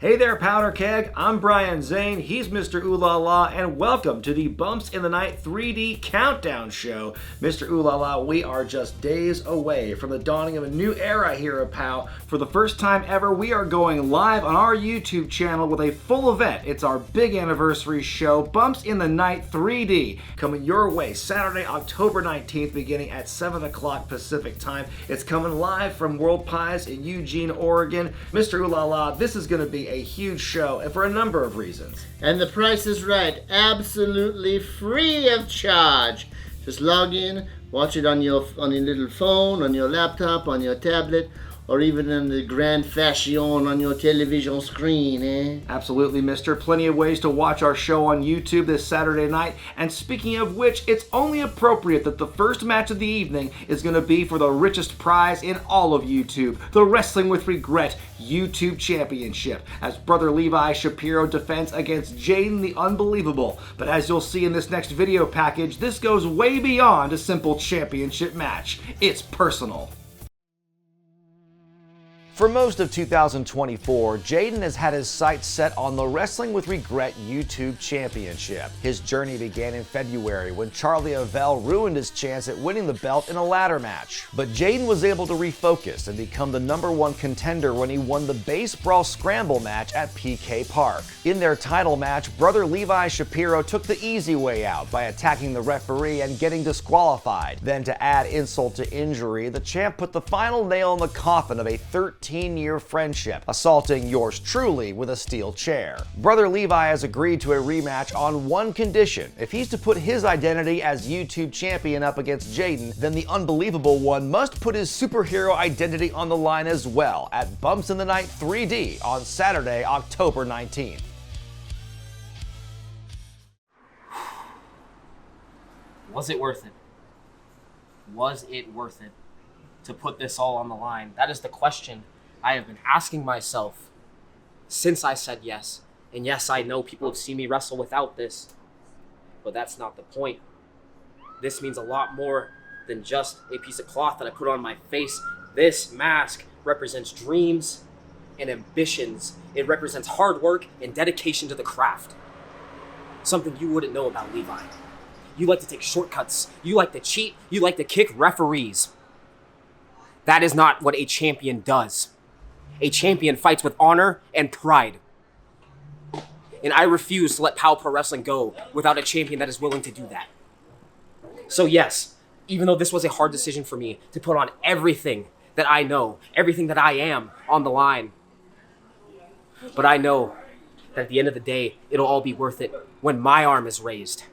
Hey there, Powder Keg. I'm Brian Zane. He's Mr. OohLaLa, and welcome to the Bumps in the Night 3D Countdown Show. Mr. OohLaLa, we are just days away from the dawning of a new era here at POW. For the first time ever, we are going live on our YouTube channel with a full event. It's our big anniversary show, Bumps in the Night 3D, coming your way Saturday, October 19th, beginning at 7 o'clock Pacific time. It's coming live from World Pies in Eugene, Oregon. Mr. OohLaLa, this is going to be a huge show, and for a number of reasons. And the price is right, absolutely free of charge. Just log in, watch it on your little phone, on your laptop, on your tablet, or even in the grand fashion on your television screen, eh? Absolutely, mister. Plenty of ways to watch our show on YouTube this Saturday night. And speaking of which, it's only appropriate that the first match of the evening is going to be for the richest prize in all of YouTube, the Wrestling with Regret YouTube Championship, as Brother Levi Shapiro defends against Jaden the Unbelievable. But as you'll see in this next video package, this goes way beyond a simple championship match. It's personal. For most of 2024, Jaden has had his sights set on the Wrestling with Regret YouTube Championship. His journey began in February when Charlie Avell ruined his chance at winning the belt in a ladder match. But Jaden was able to refocus and become the #1 contender when he won the base Brawl Scramble match at PK Park. In their title match, Brother Levi Shapiro took the easy way out by attacking the referee and getting disqualified. Then, to add insult to injury, the champ put the final nail in the coffin of a 13-year friendship, assaulting yours truly with a steel chair. Brother Levi has agreed to a rematch on one condition. If he's to put his identity as YouTube champion up against Jaden, then the Unbelievable One must put his superhero identity on the line as well at Bumps in the Night 3D on Saturday, October 19th. Was it worth it? Was it worth it to put this all on the line? That is the question I have been asking myself since I said yes. And yes, I know people have seen me wrestle without this, but that's not the point. This means a lot more than just a piece of cloth that I put on my face. This mask represents dreams and ambitions. It represents hard work and dedication to the craft. Something you wouldn't know about Levi. You like to take shortcuts. You like to cheat. You like to kick referees. That is not what a champion does. A champion fights with honor and pride. And I refuse to let POW Pro Wrestling go without a champion that is willing to do that. So yes, even though this was a hard decision for me to put on everything that I know, everything that I am on the line, but I know that at the end of the day, it'll all be worth it when my arm is raised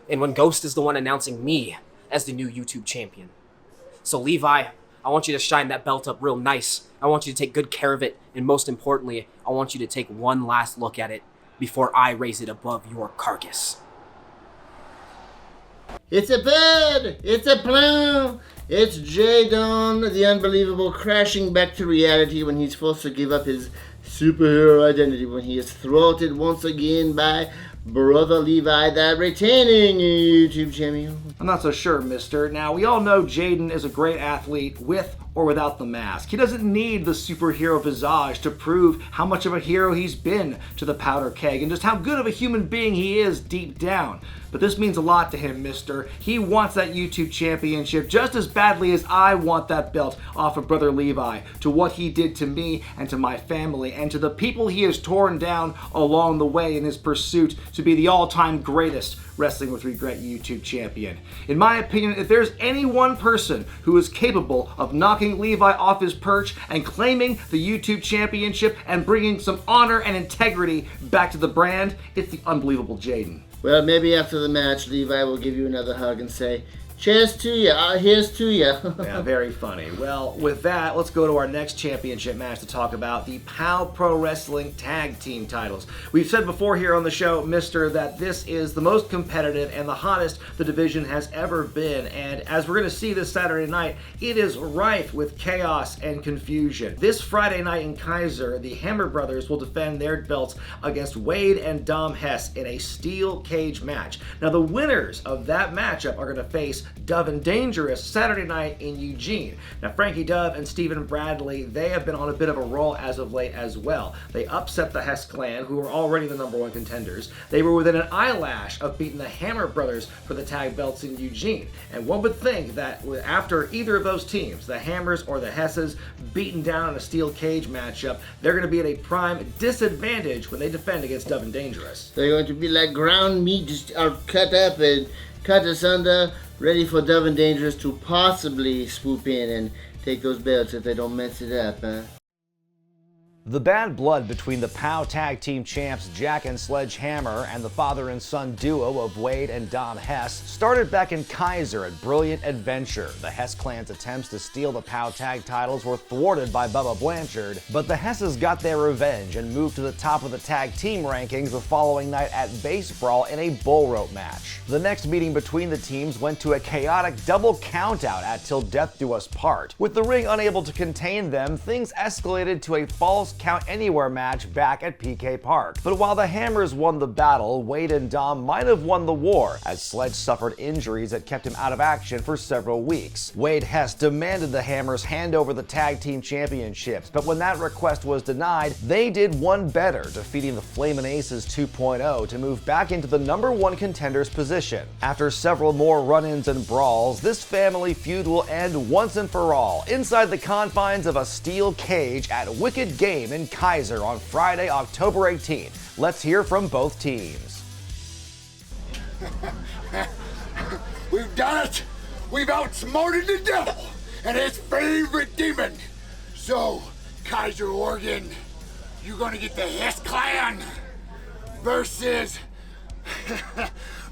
and when Ghost is the one announcing me as the new YouTube champion. So Levi, I want you to shine that belt up real nice. I want you to take good care of it. And most importantly, I want you to take one last look at it before I raise it above your carcass. It's a bird! It's a plane! It's Jaden, the Unbelievable, crashing back to reality when he's forced to give up his superhero identity when he is thwarted once again by Brother Levi, that retaining YouTube champion. I'm not so sure, mister. Now, we all know Jaden is a great athlete with or without the mask. He doesn't need the superhero visage to prove how much of a hero he's been to the Powder Keg and just how good of a human being he is deep down. But this means a lot to him, mister. He wants that YouTube championship just as badly as I want that belt off of Brother Levi, to what he did to me and to my family and to the people he has torn down along the way in his pursuit to be the all-time greatest Wrestling with Regret YouTube champion. In my opinion, if there's any one person who is capable of knocking Levi off his perch and claiming the YouTube championship and bringing some honor and integrity back to the brand, it's the Unbelievable Jaden. Well, maybe after the match, Levi will give you another hug and say, cheers to ya, here's to ya. Yeah, very funny. Well, with that, let's go to our next championship match to talk about the POW Pro Wrestling Tag Team titles. We've said before here on the show, mister, that this is the most competitive and the hottest the division has ever been. And as we're going to see this Saturday night, it is rife with chaos and confusion. This Friday night in Kaiser, the Hammer Brothers will defend their belts against Wade and Dom Hess in a steel cage match. Now, the winners of that matchup are going to face Dove and Dangerous Saturday night in Eugene. Now, Frankie Dove and Stephen Bradley, they have been on a bit of a roll as of late as well. They upset the Hess clan, who were already the #1 contenders. They were within an eyelash of beating the Hammer brothers for the tag belts in Eugene. And one would think that after either of those teams, the Hammers or the Hesses, beaten down in a steel cage matchup, they're going to be at a prime disadvantage when they defend against Dove and Dangerous. They're going to be like ground meat, just cut up and cut asunder, ready for Dove and Dangerous to possibly swoop in and take those belts if they don't mess it up, huh? The bad blood between the POW Tag Team Champs Jack and Sledgehammer and the father and son duo of Wade and Dom Hess started back in Kaiser at Brilliant Adventure. The Hess clan's attempts to steal the POW Tag titles were thwarted by Bubba Blanchard, but the Hesses got their revenge and moved to the top of the tag team rankings the following night at Base Brawl in a bull rope match. The next meeting between the teams went to a chaotic double countout at Till Death Do Us Part. With the ring unable to contain them, things escalated to a false count anywhere match back at PK Park. But while the Hammers won the battle, Wade and Dom might have won the war, as Sledge suffered injuries that kept him out of action for several weeks. Wade Hess demanded the Hammers hand over the tag team championships, but when that request was denied, they did one better, defeating the Flamin' Aces 2.0 to move back into the #1 contender's position. After several more run-ins and brawls, this family feud will end once and for all inside the confines of a steel cage at Wicked Game in Kaiser on Friday, October 18th. Let's hear from both teams. We've done it! We've outsmarted the devil and his favorite demon! So, Kaiser, Oregon, you're gonna get the Hess clan versus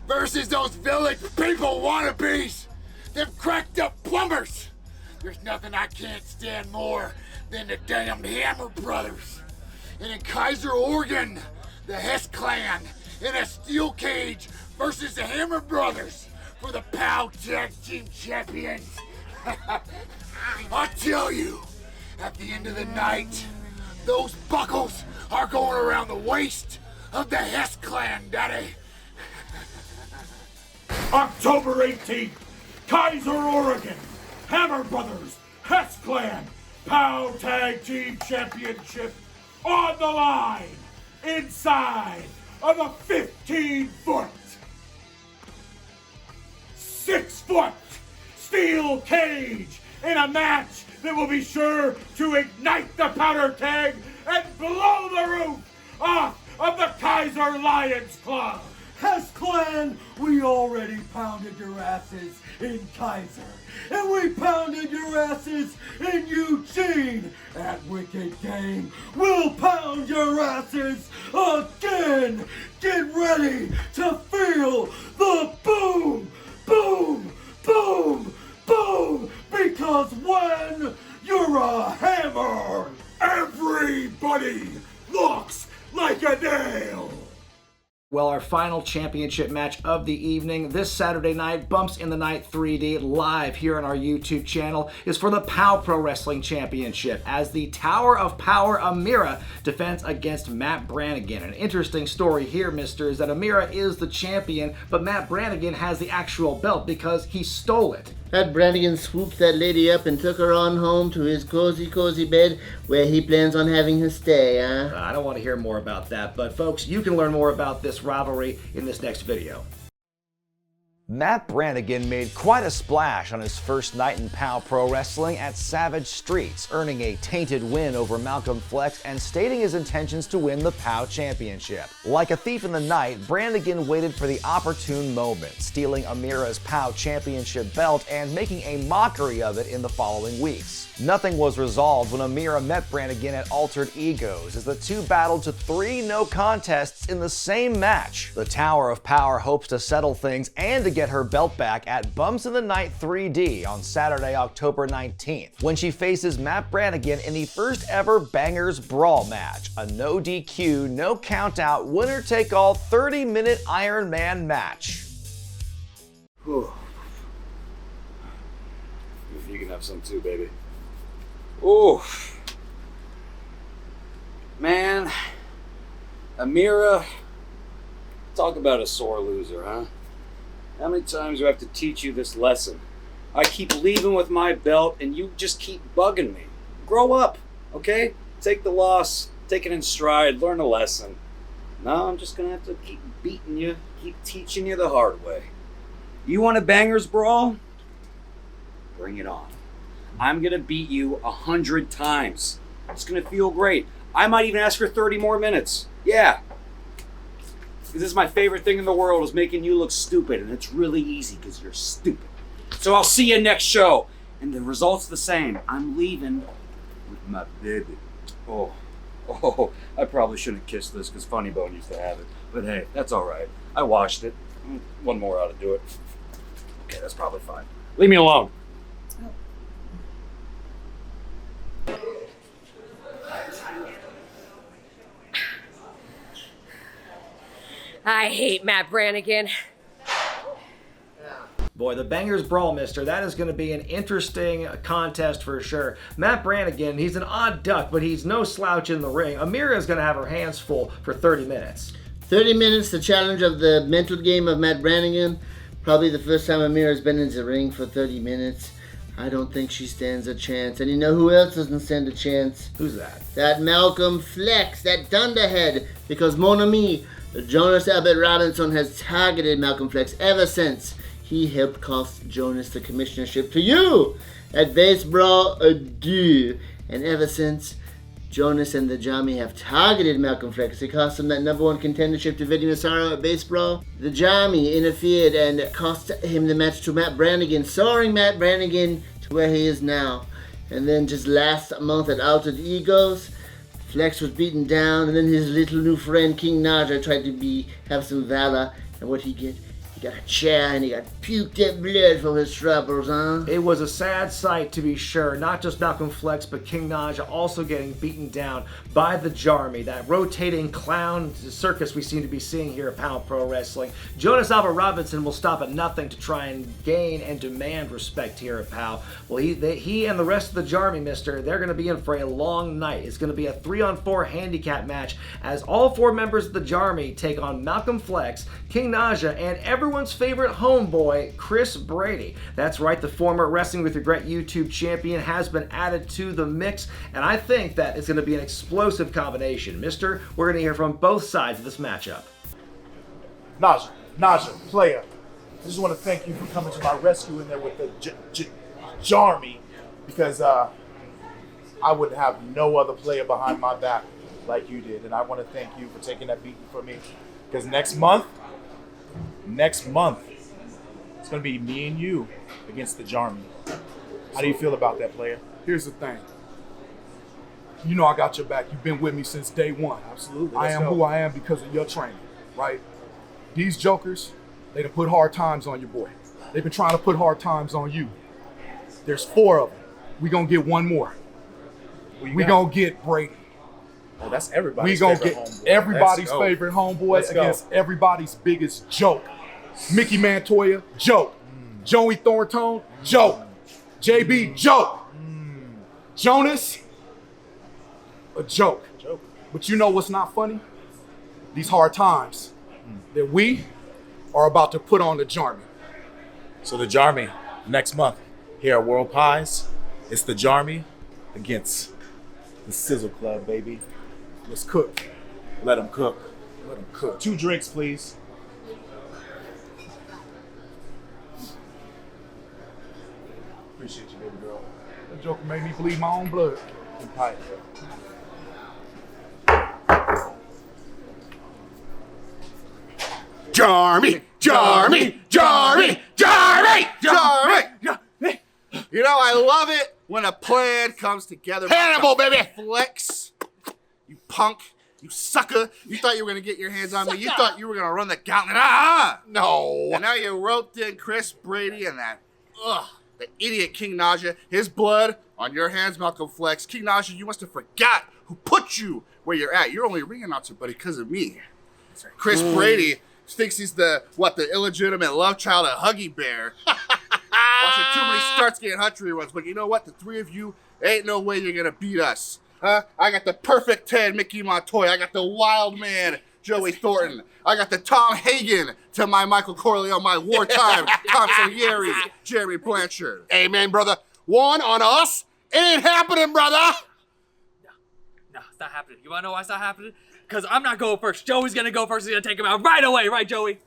those village people wannabes! Them cracked up plumbers! There's nothing I can't stand more than the damned Hammer brothers. And in Kaiser, Oregon, the Hess clan in a steel cage versus the Hammer brothers for the POW Tag Team Champions. I tell you, at the end of the night, those buckles are going around the waist of the Hess clan, Daddy. October 18th, Kaiser, Oregon, Hammer Brothers, Hess Clan, POW Tag Team Championship on the line inside of a 15-foot, 6-foot steel cage in a match that will be sure to ignite the powder keg and blow the roof off of the Kaiser Lions Club. Hess Clan, we already pounded your asses in Kaiser, and we pounded your asses in Eugene. At Wicked Game, we'll pound your asses again. Get ready to feel the boom, boom, boom, boom, because when you're a hammer, everybody looks like a nail. Well, our final championship match of the evening this Saturday night, Bumps in the Night 3D, live here on our YouTube channel, is for the POW Pro Wrestling Championship, as the Tower of Power Amira defends against Matt Brannigan. An interesting story here, mister, is that Amira is the champion, but Matt Brannigan has the actual belt because he stole it. Had Brannigan swooped that lady up and took her on home to his cozy bed where he plans on having her stay, huh? I don't want to hear more about that, but folks, you can learn more about this rivalry in this next video. Matt Brannigan made quite a splash on his first night in POW Pro Wrestling at Savage Streets, earning a tainted win over Malcolm Flex and stating his intentions to win the POW Championship. Like a thief in the night, Brannigan waited for the opportune moment, stealing Amira's POW Championship belt and making a mockery of it in the following weeks. Nothing was resolved when Amira met Brannigan at Altered Egos, as the two battled to 3 no contests in the same match. The Tower of Power hopes to settle things and to get her belt back at Bumps in the Night 3D on Saturday, October 19th, when she faces Matt Brannigan in the first ever Bangers Brawl match, a no DQ, no countout, winner-take-all 30-minute Iron Man match. Whew. You can have some too, baby. Ooh. Man, Amira, talk about a sore loser, huh? How many times do I have to teach you this lesson? I keep leaving with my belt and you just keep bugging me. Grow up, okay? Take the loss, take it in stride, learn a lesson. No, I'm just gonna have to keep beating you, keep teaching you the hard way. You want a bangers brawl? Bring it on. I'm gonna beat you 100 times. It's gonna feel great. I might even ask for 30 more minutes. Yeah. Because this is my favorite thing in the world, is making you look stupid, and it's really easy because you're stupid. So I'll see you next show. And the result's the same. I'm leaving with my baby. Oh, I probably shouldn't kiss this because Funny Bone used to have it. But hey, that's all right. I washed it. One more ought to do it. Okay, that's probably fine. Leave me alone. I hate Matt Brannigan. Boy, the Bangers Brawl, mister. That is going to be an interesting contest for sure. Matt Brannigan, he's an odd duck, but he's no slouch in the ring. Amira is going to have her hands full for 30 minutes. 30 minutes, the challenge of the mental game of Matt Brannigan. Probably the first time Amira's been in the ring for 30 minutes. I don't think she stands a chance. And you know who else doesn't stand a chance? Who's that? That Malcolm Flex, that dunderhead. Because mon ami, Jonas Abbott Robinson has targeted Malcolm Flex ever since he helped cost Jonas the commissionership to you at Base Brawl Adieu. And ever since, Jonas and the Jarmy have targeted Malcolm Flex. It cost him that #1 contendership to Vinny Massaro at Base Brawl. The Jarmy interfered and cost him the match to Matt Brannigan, soaring Matt Brannigan to where he is now. And then just last month at Altered Egos, Flex was beaten down, and then his little new friend King Naja tried to have some valor, and what he get? He got a chair and he got puked up blood for his troubles, huh? It was a sad sight, to be sure. Not just Malcolm Flex, but King Naja also getting beaten down by the Jarmy, that rotating clown circus we seem to be seeing here at Pound Pro Wrestling. Jonas Alba Robinson will stop at nothing to try and gain and demand respect here at POW. Well, he and the rest of the Jarmy, mister, they're going to be in for a long night. It's going to be a 3-on-4 handicap match as all 4 members of the Jarmy take on Malcolm Flex, King Naja, and everyone's favorite homeboy, Chris Brady. That's right, the former Wrestling with Regret YouTube champion has been added to the mix, and I think that it's going to be an explosive combination. Mister, we're going to hear from both sides of this matchup. Naja, player, I just want to thank you for coming to my rescue in there with the Jarmy, because I would have no other player behind my back like you did, and I want to thank you for taking that beating for me, because next month, it's going to be me and you against the Jarmy. How do you feel about that, player? Here's the thing. You know I got your back. You've been with me since day one. Absolutely. I am who I am because of your training, right? These jokers, they done put hard times on your boy. They've been trying to put hard times on you. There's 4 of them. We gonna get one more. We gonna get Brady. Oh, that's everybody's We gonna favorite get homeboy. everybody's favorite homeboy against everybody's biggest joke. Mickey Mantoya, joke. Joey Thornton, joke. JB, joke. Jonas, a joke. But you know what's not funny? These hard times that we are about to put on the Jarmy. So the Jarmy, next month, here at World Pies, it's the Jarmy against the Sizzle Club, baby. Let's cook. Let them cook. Let them cook. 2 drinks, please. Appreciate you, baby girl. That joker made me bleed my own blood. And pie. Jarmy! You know, I love it when a plan comes together. Hannibal, baby! Flex, you punk, you sucker. You thought you were going to get your hands on me. You thought you were going to run the gauntlet. No. And now you roped in Chris Brady and the idiot King Naja. His blood on your hands, Malcolm Flex. King Naja, you must have forgot who put you where you're at. You're only ring announcer, buddy, because of me. Chris Brady thinks he's the illegitimate love child of Huggy Bear. Watching too many Starsky and Hutch reruns, but you know what? The 3 of you, ain't no way you're gonna beat us. I got the perfect 10, Mickey Montoya. I got the wild man, Joey Thornton. I got the Tom Hagen to my Michael Corleone, my wartime consigliere, Jerry Blanchard. Amen, brother. One on us. It ain't happening, brother. No, it's not happening. You wanna know why it's not happening? Because I'm not going first. Joey's gonna go first. He's gonna take him out right away, right, Joey?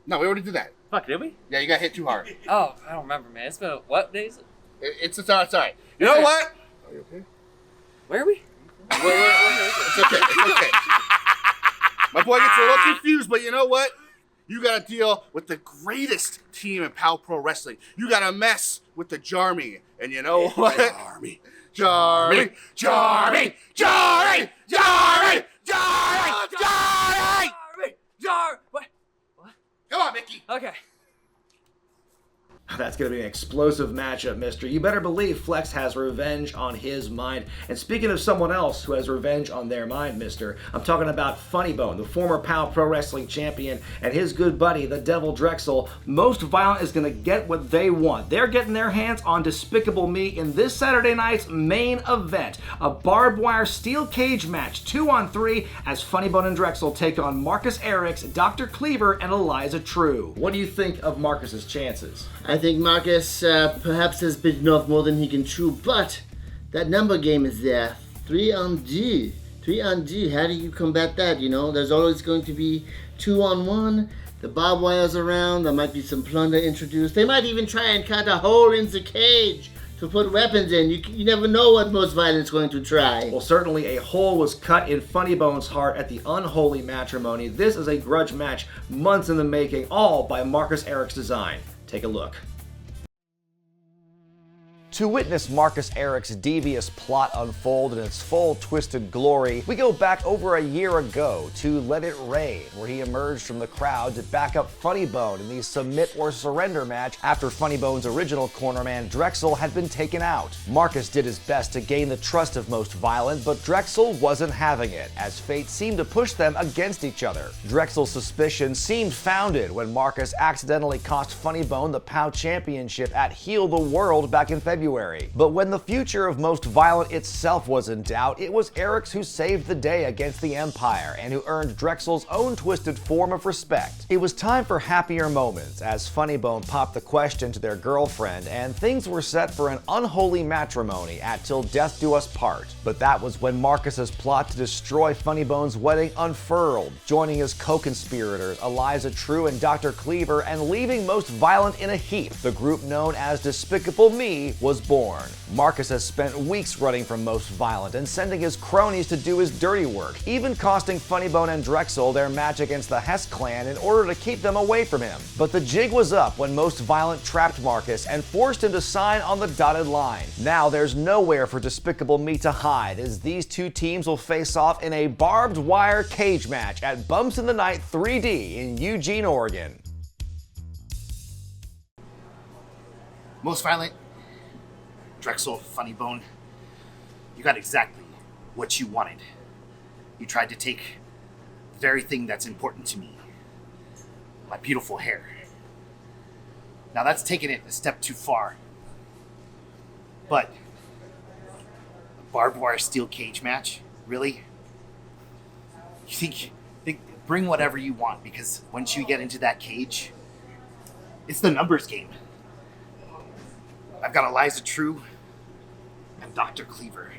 No, we already did that. Fuck, did we? Yeah, you got hit too hard. Oh, I don't remember, man. It's been what days? It's all right. You know what? Are you okay? Where are we? It's okay. It's okay. My boy gets a little confused, but you know what? You got to deal with the greatest team in Pow Pro Wrestling. You got to mess with the Jarmy. And you know what? Jarmy. Jarmy. Jarmy. Jarmy. Jarmy. Jarmy. Jarmy. What? Come on, Mickey. Okay. That's going to be an explosive matchup, mister. You better believe Flex has revenge on his mind. And speaking of someone else who has revenge on their mind, mister, I'm talking about Funny Bone, the former POW Pro Wrestling champion, and his good buddy, the Devil Drexel. Most Violent is going to get what they want. They're getting their hands on Despicable Me in this Saturday night's main event, a barbed wire steel cage match, 2-on-3, as Funny Bone and Drexel take on Marcus Erics, Dr. Cleaver, and Eliza True. What do you think of Marcus's chances? I think Marcus perhaps has bitten off more than he can chew, but that number game is there. 3 on D. 3 on D. How do you combat that? You know, there's always going to be 2 on 1. The barbed wire's around. There might be some plunder introduced. They might even try and cut a hole in the cage to put weapons in. You never know what Most Violent's going to try. Well, certainly a hole was cut in Funny Bone's heart at the unholy matrimony. This is a grudge match months in the making, all by Marcus Erics' design. Take a look. To witness Marcus Erics' devious plot unfold in its full twisted glory, we go back over a year ago to Let It Rain, where he emerged from the crowd to back up Funny Bone in the Submit or Surrender match after Funny Bone's original cornerman Drexel had been taken out. Marcus did his best to gain the trust of Most Violent, but Drexel wasn't having it, as fate seemed to push them against each other. Drexel's suspicion seemed founded when Marcus accidentally cost Funny Bone the POW Championship at Heal the World back in February. But when the future of Most Violent itself was in doubt, it was Erics who saved the day against the Empire and who earned Drexel's own twisted form of respect. It was time for happier moments as Funny Bone popped the question to their girlfriend, and things were set for an unholy matrimony at Till Death Do Us Part. But that was when Marcus's plot to destroy Funny Bone's wedding unfurled, joining his co-conspirators Eliza True and Dr. Cleaver and leaving Most Violent in a heap. The group known as Despicable Me was born. Marcus has spent weeks running from Most Violent and sending his cronies to do his dirty work, even costing Funny Bone and Drexel their match against the Hess clan in order to keep them away from him. But the jig was up when Most Violent trapped Marcus and forced him to sign on the dotted line. Now there's nowhere for Despicable Me to hide, as these two teams will face off in a barbed wire cage match at Bumps in the Night 3D in Eugene, Oregon. Most Violent, Drexel, Funny Bone, you got exactly what you wanted. You tried to take the very thing that's important to me, my beautiful hair. Now that's taking it a step too far. But a barbed wire steel cage match, really? You think bring whatever you want, because once you get into that cage, it's the numbers game. I've got Eliza True and Dr. Cleaver.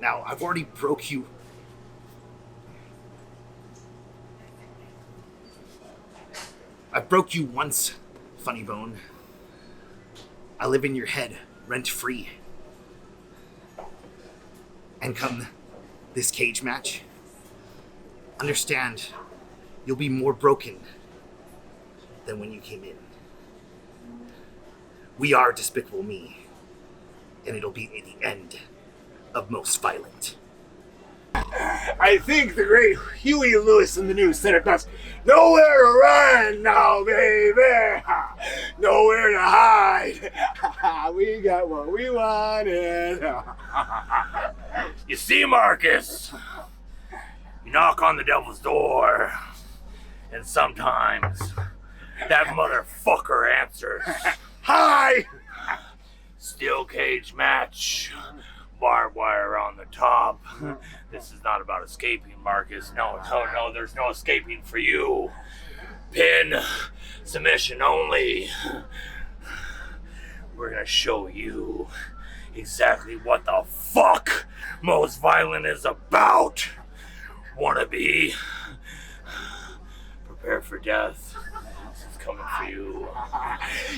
Now, I've already broke you. I broke you once, Funny Bone. I live in your head, rent-free. And come this cage match, understand you'll be more broken than when you came in. We are Despicable Me, and it'll be the end of Most Violent. I think the great Huey Lewis in the news said it best. Nowhere to run now, baby. Nowhere to hide. We got what we wanted. You see, Marcus, you knock on the devil's door, and sometimes that motherfucker answers. Hi! Steel cage match, barbed wire on the top. This is not about escaping, Marcus. No, there's no escaping for you. Pin, submission only. We're gonna show you exactly what the fuck Most Violent is about. Wannabe, prepare for death. This is coming for you.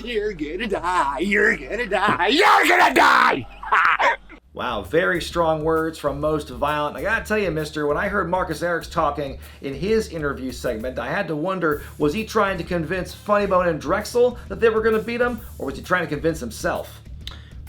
You're gonna die. You're gonna die. You're gonna die. Wow, very strong words from Most Violent. I gotta tell you, mister, when I heard Marcus Erics talking in his interview segment, I had to wonder, was he trying to convince Funnybone and Drexel that they were gonna beat him, or was he trying to convince himself?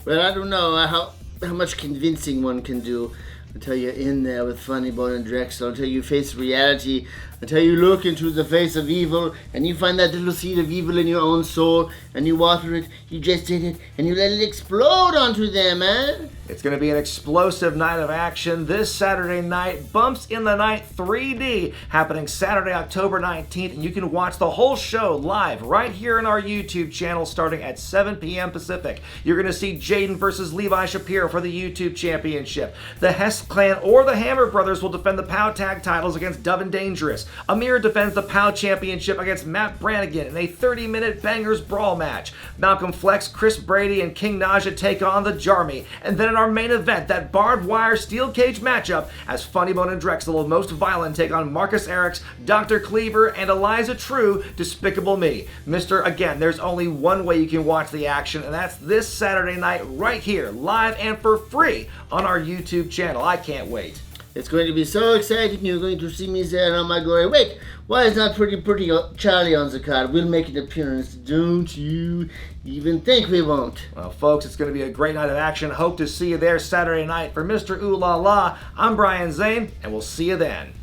Well, I don't know how much convincing one can do until you're in there with Funnybone and Drexel, until you face reality, until you look into the face of evil, and you find that little seed of evil in your own soul, and you water it, you gestate it, and you let it explode onto them, eh? It's going to be an explosive night of action this Saturday night. Bumps in the Night 3D happening Saturday, October 19th, and you can watch the whole show live right here on our YouTube channel starting at 7 p.m. Pacific. You're going to see Jaden versus Levi Shapiro for the YouTube Championship. The Hess Clan or the Hammer Brothers will defend the POW Tag titles against Dove and Dangerous. Amir defends the POW Championship against Matt Brannigan in a 30-minute bangers brawl match. Malcolm Flex, Chris Brady, and King Naja take on the Jarmy. And then in our main event, that barbed wire steel cage matchup, as Funnybone and Drexel of Most Violent take on Marcus Erics, Dr. Cleaver, and Eliza True, Despicable Me. Mister, again, there's only one way you can watch the action, and that's this Saturday night right here, live and for free on our YouTube channel. I can't wait. It's going to be so exciting. You're going to see me there on my glory. Wait, why is not pretty Charlie on the card? We'll make an appearance. Don't you even think we won't? Well, folks, it's going to be a great night of action. Hope to see you there Saturday night. For Mr. OohLaLa, I'm Brian Zane, and we'll see you then.